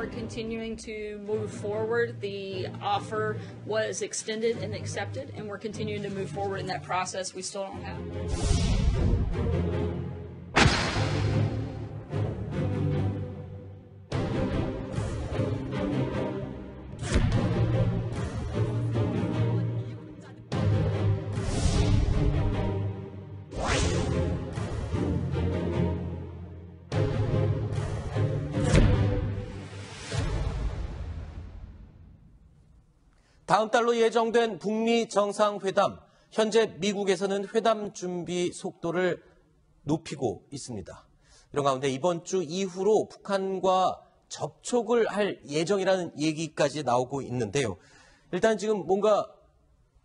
are continuing to move forward. The offer was extended and accepted, and we're continuing to move forward in that process. We still don't have. 다음 달로 예정된 북미 정상회담, 현재 미국에서는 회담 준비 속도를 높이고 있습니다. 이런 가운데 이번 주 이후로 북한과 접촉을 할 예정이라는 얘기까지 나오고 있는데요. 일단 지금 뭔가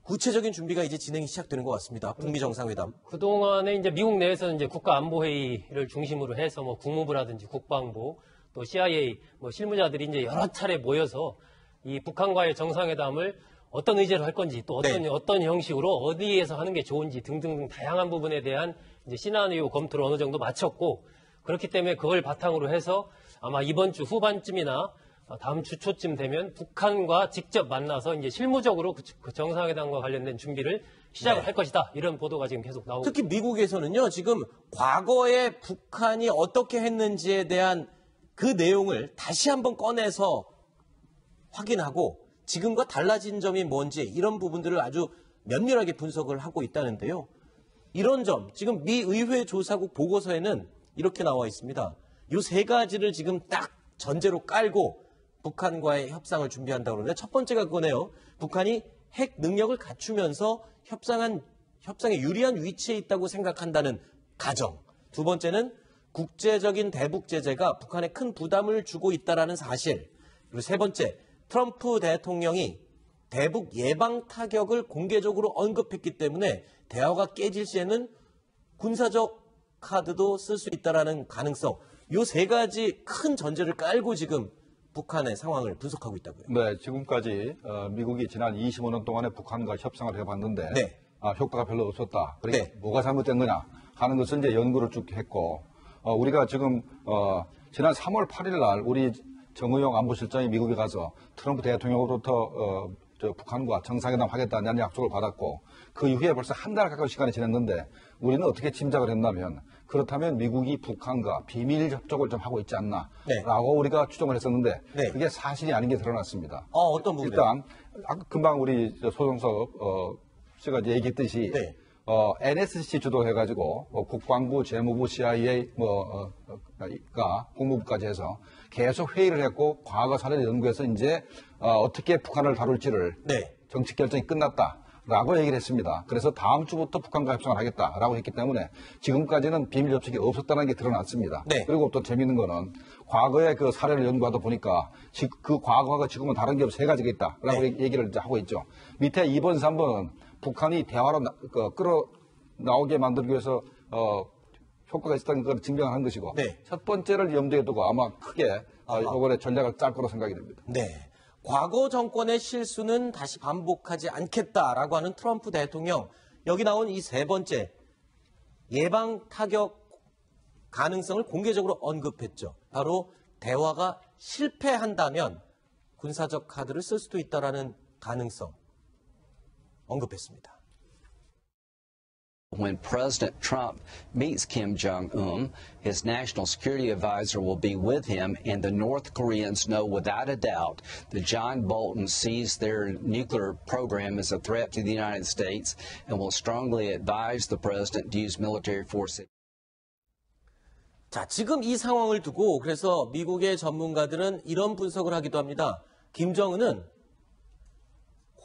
구체적인 준비가 이제 진행이 시작되는 것 같습니다. 북미 정상회담. 그동안에 이제 미국 내에서는 이제 국가안보회의를 중심으로 해서 뭐 국무부라든지 국방부 또 CIA 뭐 실무자들이 이제 여러 차례 모여서 이 북한과의 정상회담을 어떤 의제로 할 건지 또 어떤 형식으로 어디에서 하는 게 좋은지 등등 다양한 부분에 대한 이제 시나리오 검토를 어느 정도 마쳤고 그렇기 때문에 그걸 바탕으로 해서 아마 이번 주 후반쯤이나 다음 주 초쯤 되면 북한과 직접 만나서 이제 실무적으로 그 정상회담과 관련된 준비를 시작을 할 것이다. 이런 보도가 지금 계속 나오고 특히 미국에서는요. 지금 과거에 북한이 어떻게 했는지에 대한 그 내용을 다시 한번 꺼내서 확인하고 지금과 달라진 점이 뭔지 이런 부분들을 아주 면밀하게 분석을 하고 있다는데요. 이런 점, 지금 미 의회 조사국 보고서에는 이렇게 나와 있습니다. 이 세 가지를 지금 딱 전제로 깔고 북한과의 협상을 준비한다고 그러는데 첫 번째가 그거네요. 북한이 핵 능력을 갖추면서 협상에 유리한 위치에 있다고 생각한다는 가정. 두 번째는 국제적인 대북 제재가 북한에 큰 부담을 주고 있다는 사실. 그리고 세 번째, 트럼프 대통령이 대북 예방 타격을 공개적으로 언급했기 때문에 대화가 깨질 시에는 군사적 카드도 쓸 수 있다는 가능성. 이 세 가지 큰 전제를 깔고 지금 북한의 상황을 분석하고 있다고요. 네, 지금까지 미국이 지난 25년 동안에 북한과 협상을 해봤는데 효과가 별로 없었다. 그러니까 뭐가 잘못된 거냐 하는 것을 이제 연구를 쭉 했고 우리가 지금 지난 3월 8일 날 우리 정의용 안보실장이 미국에 가서 트럼프 대통령으로부터 북한과 정상회담 하겠다는 약속을 받았고 그 이후에 벌써 한 달 가까운 시간이 지났는데 우리는 어떻게 짐작을 했냐면 그렇다면 미국이 북한과 비밀 접촉을 좀 하고 있지 않나라고 우리가 추정을 했었는데 그게 사실이 아닌 게 드러났습니다. 어떤 부분이요? 일단 금방 우리 소정석 씨가 얘기했듯이 NSC 주도해가지고 국방부, 재무부, CIA 국무부까지 해서 계속 회의를 했고 과거 사례를 연구해서 이제 어떻게 북한을 다룰지를 정책 결정이 끝났다라고 얘기를 했습니다. 그래서 다음 주부터 북한과 협상을 하겠다라고 했기 때문에 지금까지는 비밀 접촉이 없었다는 게 드러났습니다. 그리고 또 재미있는 거는 과거의 그 사례를 연구하다 보니까 그 과거가 지금은 다른 게 3가지가 있다라고 얘기를 이제 하고 있죠. 밑에 2번, 3번은 북한이 대화로 끌어나오게 만들기 위해서 효과가 있었다는 걸 증명한 것이고 첫 번째를 염두에 두고 아마 크게 이번에 전략을 짤 거로 생각이 됩니다. 과거 정권의 실수는 다시 반복하지 않겠다라고 하는 트럼프 대통령. 여기 나온 이 세 번째 예방 타격 가능성을 공개적으로 언급했죠. 바로 대화가 실패한다면 군사적 카드를 쓸 수도 있다라는 가능성 언급했습니다. When President Trump meets Kim Jong-un, his national security advisor will be with him, and the North Koreans know without a doubt that John Bolton sees their nuclear program as a threat to the United States and will strongly advise the president to use military force. 자, 지금 이 상황을 두고 그래서 미국의 전문가들은 이런 분석을 하기도 합니다. 김정은은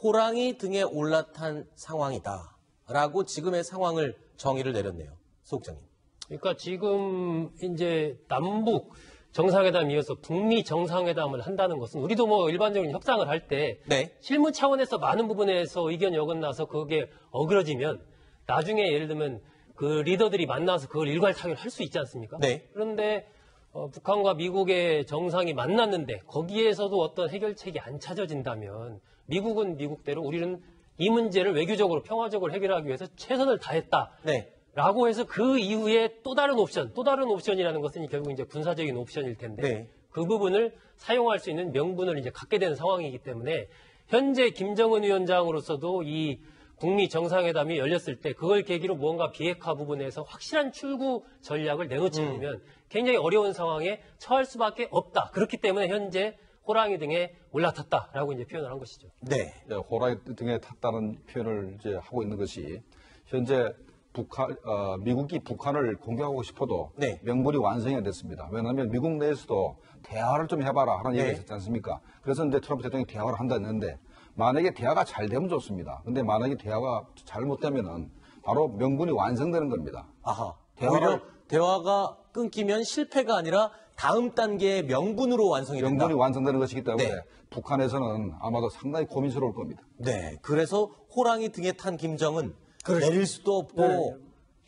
호랑이 등에 올라탄 상황이다. 라고 지금의 상황을 정의를 내렸네요. 소국장님. 그러니까 지금 이제 남북 정상회담 이어서 북미 정상회담을 한다는 것은 우리도 뭐 일반적인 협상을 할 때 실무 차원에서 많은 부분에서 의견이 어긋나서 그게 어그러지면 나중에 예를 들면 그 리더들이 만나서 그걸 일괄 타결할 수 있지 않습니까? 그런데 북한과 미국의 정상이 만났는데 거기에서도 어떤 해결책이 안 찾아진다면 미국은 미국대로 우리는 이 문제를 외교적으로 평화적으로 해결하기 위해서 최선을 다했다라고 해서 그 이후에 또 다른 옵션이라는 것은 결국 이제 군사적인 옵션일 텐데 그 부분을 사용할 수 있는 명분을 이제 갖게 되는 상황이기 때문에 현재 김정은 위원장으로서도 이 북미 정상회담이 열렸을 때 그걸 계기로 무언가 비핵화 부분에서 확실한 출구 전략을 내놓지 않으면 굉장히 어려운 상황에 처할 수밖에 없다. 그렇기 때문에 현재 호랑이 등에 올라탔다라고 이제 표현을 한 것이죠. 네. 호랑이 등에 탔다는 표현을 이제 하고 있는 것이 현재 미국이 북한을 공격하고 싶어도 네. 명분이 완성이 안 됐습니다. 왜냐하면 미국 내에서도 대화를 좀 해봐라 하는 얘기가 있었지 않습니까? 그래서 이제 트럼프 대통령이 대화를 한다 했는데 만약에 대화가 잘 되면 좋습니다. 근데 만약에 대화가 잘못되면은 바로 명분이 완성되는 겁니다. 아하. 오히려 대화가 끊기면 실패가 아니라 다음 단계의 명분으로 완성이 된다. 명분이 완성되는 것이기 때문에 네. 북한에서는 아마도 상당히 고민스러울 겁니다. 네. 그래서 호랑이 등에 탄 김정은 내릴 수도 없고 또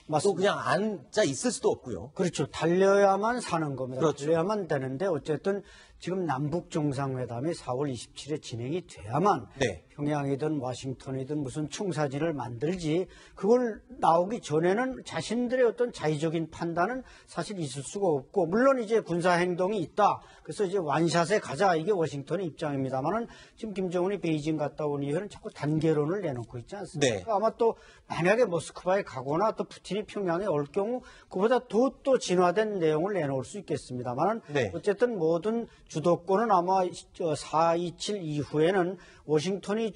맞습니다. 그냥 앉아 있을 수도 없고요. 그렇죠. 달려야만 사는 겁니다. 그렇죠. 달려야만 되는데 어쨌든 지금 남북 정상회담이 4월 27일에 진행이 돼야만 네. 평양이든 워싱턴이든 무슨 청사진을 만들지 그걸 나오기 전에는 자신들의 어떤 자의적인 판단은 사실 있을 수가 없고 물론 이제 군사 행동이 있다. 그래서 이제 완샷에 가자 이게 워싱턴의 입장입니다만은 지금 김정은이 베이징 갔다 온 이후에는 자꾸 단계론을 내놓고 있지 않습니까? 네. 아마 또 만약에 모스크바에 가거나 또 푸틴이 평양에 올 경우 그보다 더 진화된 내용을 내놓을 수 있겠습니다만은 네. 어쨌든 모든 주도권은 아마 4.27 이후에는 워싱턴이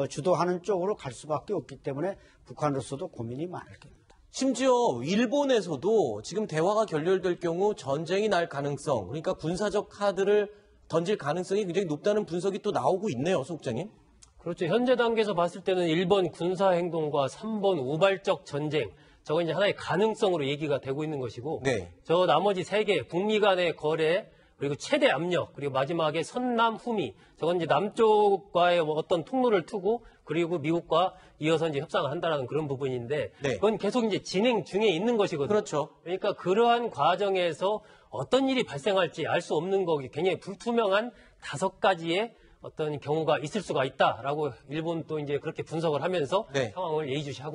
주도하는 쪽으로 갈 수밖에 없기 때문에 북한으로서도 고민이 많을 겁니다. 심지어 일본에서도 지금 대화가 결렬될 경우 전쟁이 날 가능성, 그러니까 군사적 카드를 던질 가능성이 굉장히 높다는 분석이 또 나오고 있네요, 소국장님. 그렇죠. 현재 단계에서 봤을 때는 1번 군사행동과 3번 우발적 전쟁, 저건 이제 하나의 가능성으로 얘기가 되고 있는 것이고, 네. 저 나머지 3개, 북미 간의 거래, 그리고 최대 압력, 그리고 마지막에 선남 후미, 저건 이제 남쪽과의 어떤 통로를 트고, 그리고 미국과 이어서 이제 협상을 한다라는 그런 부분인데, 네. 그건 계속 이제 진행 중에 있는 것이거든요. 그렇죠. 그러니까 그러한 과정에서 어떤 일이 발생할지 알 수 없는 거기 굉장히 불투명한 5가지의 어떤 경우가 있을 수가 있다라고 일본도 이제 그렇게 분석을 하면서 네. 상황을 예의주시하고